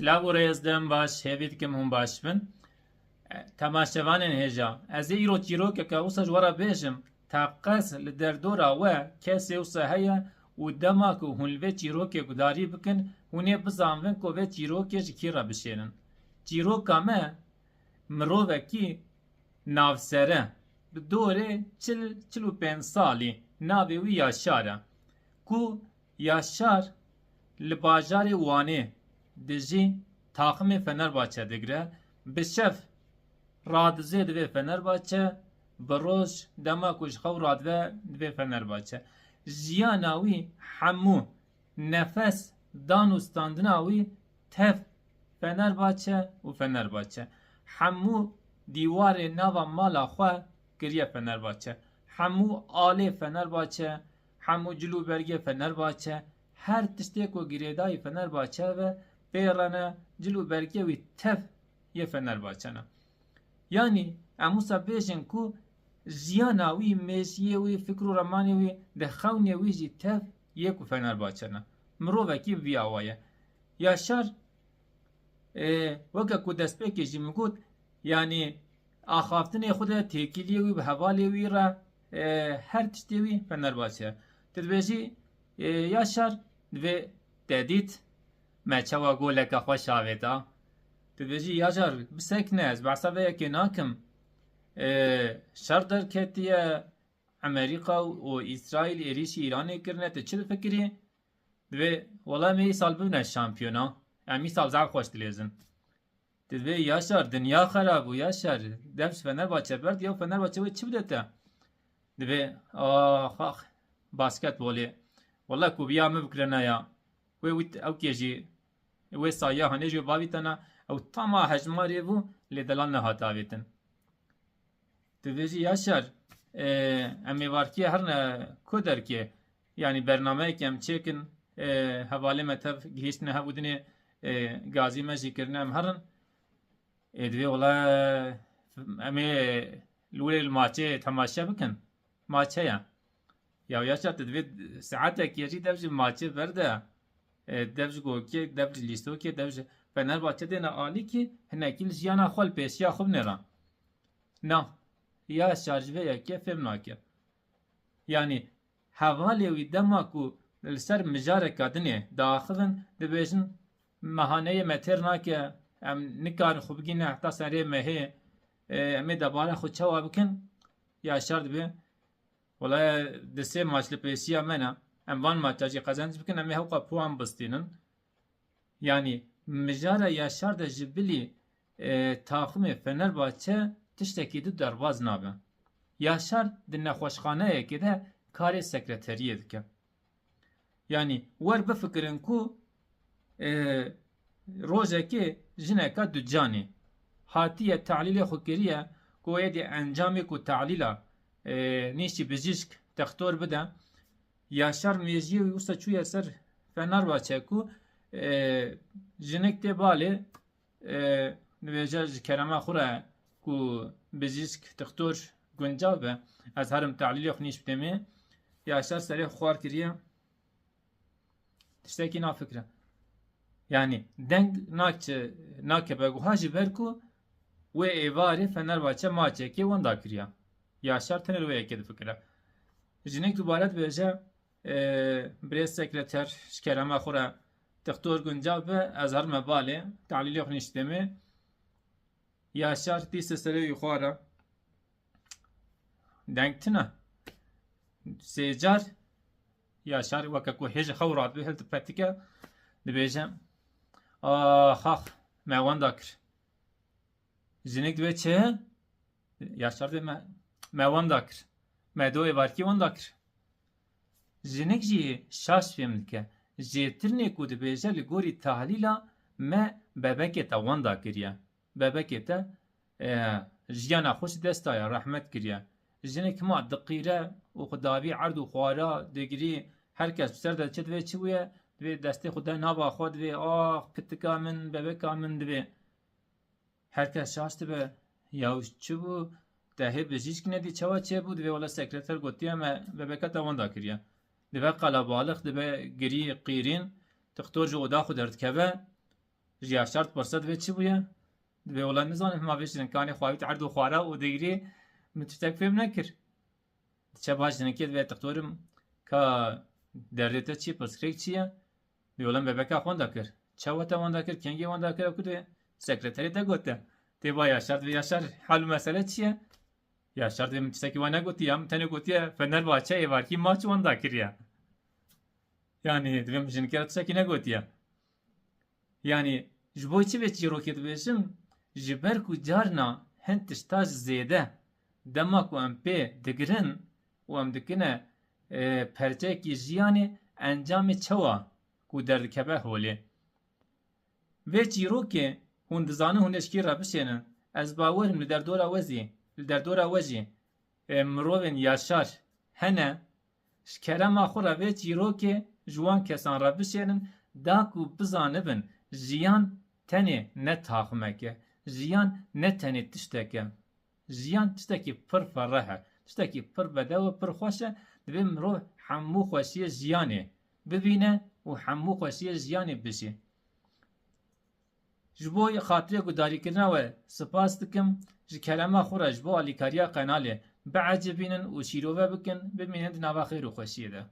سلاو و ریزدم باش هیوید کم هم باش بن تماشوان هجا از ایرو چیرو که اوسا جورا بیشم تاقص لدردورا و کسی اوسا هیا و دماغ و هنلوه چیرو که گداری بکن هونه بزانون که وه چیرو که جکی را بشیرن چیرو کامه مروه کی نافسره دوره چلو پین سالی ناوی وی یاشاره کو یاشار لباجار وانه دجی تاخم فنرباچه دگره بشف رادزه دوی فنرباچه بروش دما کش خو رادوه دوی فنرباچه جیاناوی همو نفس دانوستاندناوی تف فنرباچه و فنرباچه همو دیوار ناوا مالا خواه گریه فنرباچه همو آله فنرباچه همو جلوبرگی فنرباچه هر تشتی کو گریدای فنرباچه و بیرانه جلوبرگی وی تف یه فنرباچه نه یعنی اموسا بیشن کو زیاناوی میسیه وی فکر و رمانی وی ده خونی وی جی تف یه کو فنرباچه نه مروه کی وی آوایه یا شر وکا کو دست پیکی جی مگود یعنی آخافتن خود تکیلی وی به حوالی وی را هر تشتی وی فنرباچه تدبیجی یا شر دوی تدید مچه و گولک خوش آویدا تدبیجی یا شر بسکنه از بحثا وی که ناکم شر در کتیه امریکا و اسرائیل ایریشی ایرانی کرنه تا چه فکری دوی والله می سال ببینه شامپیونا امی سال زعب خوش دلیزن دوی یا شر دنیا خراب و یا شر دفش فنرباچه برد یا فنرباچه وی چی بدته دوی آخ باسکت بولی والله کو بیا مبکرنا یا وی او کیجی وی سایه هنه جو باویتنا او تاما هجماری بو لیدلان نهاتاویتن دویجی یا شر امی وارکی هر نه کدر که یعنی برنامه کم چیکن حواله متف گهیش نه بودنه گازی مجی کرنه ام هرن دوی والله امی لولی الماچه تماشا بکن ماچه یا یاشت دوی ساعته کیجی دبج ماچه برده دبج گوکی دبج لیستو که دبج فنرباچه دینا عالی که هنکیل جیانا خال پیشیا خوب نران نه یا شارجوه یا که فهم ناکه یعنی حوالی وی دما کو لسر مجاره کادنه داخلن دبیجن مهانه متر ناکه ام نکار خوبگینه حتی سره مهه امی دباره خود چوا بکن یا شارد به والله دسته ماچ لپیسیا منه ام وان ماچاجی قزنج بکن امی حقا پوان بستینن یعنی مجاره یا شارد جبلی تاخم فنرباچه تشتکی دو درواز نابه یاشار د نخوشخانه که ده کار سکرتریه دکه یعنی ور بفکرن کو روزه که جنه که دو جانی هاتیه تعلیل خوکریه که ایدی انجامی که تعلیله نیشتی بجیشک تختور بده یاشار میزیه ویوستا چویه سر فنر باچه که جنک ده باله نویجه کرمه خوره کو بزیسک دکتر گنجاوه از هرم تعلیل خنیش بدمه یا اشار سریع خوار کریه تشتکی نافکره یعنی دنگ ناکه بگوهاجی برکو و ایواری فنرباچه ماچه که وندا کریه یا اشار تنر و یکی دفکره جنک دوبارت بیجه بریز سکرتر شکرمه خوره دکتر گنجاوه از هرم باله تعلیل خنیش بدمه یاشار دیست سری خواره دنگتنا سیجار یاشار وکا کو هج خورات به هلت پتیکا دبیجم خاخ موان داکر جنک دوی چه یاشار ده موان داکر مدوی وارکی وان داکر جنک جی شاش فهمد که جیترنی کو دبیجه لگوری تحلیلا ما ببکه تا وان داکریه بابکه تا جیانا خوش دستا یا رحمت کریه جنک ما دقیره و خداوی عرض و خوارا دگری هر کس بسر ده چه دوی چویه دوی دسته خدا نابا خود دوی آخ پتکا من ببکا من دوی هر کس شاشت به یاوش چو بو ده بجیش کنه دی چوا چه بود دوی والا سکرتر گوتیه ما ببکا تا واندا کریه دوی قلا بالغ دوی گری قیرین تختور جو دا خود درد که ji yaşar pırsa divê çi bûye divê wela nizanim hema vê jinkane xwavî te erd û xwara û digirî min tiştek fêm nekir diçe baş jinkê divê doktorim ka derdê te çi pirsgirêk çi ye divê wela bebeka xwan dakir çawa te wan dakir kengê wan dakir ew ku divê sekreterê te gote tê ba yaşar divê yaşar hal û mesele çi ye yaşar divê min tiştekî wan negotiye min tenê gotiye Fenerbahçe êvarkî maç wan dakiriye yani divê min jinkê re tiştekî negotiye yani ji bo çi vê çîrokê dibêjim ji ber ku carna hin tişta ji zêde dema ku em pê digirin û em dikine perçekî jiyanê encamê çawa ku derdikeve holê vê çîrokê hûn dizanin hûn eşkî re bişênin ez bawerim li derdora we zî li derdora we jî mirovên yaşar hene ji kerema xwe re vê çîrokê ji wan kesan re bişênin da ku bizanibin jiyan tenê ne taxmek e jiyan ne tenê tiştek e jiyan tiştekî pir fereh e tiştekî pir bedew û pir xweş e divê mirov hemû xweşiyê jiyanê bibîne û hemû xweşiyê jiyanê bijî ji bo xatirê gudarîkirina we spas dikim ji kerema xwe re ji bo alîkariya qenalê biecibînin û şîrove bikin bimînin di nava xêr û xweşiyê de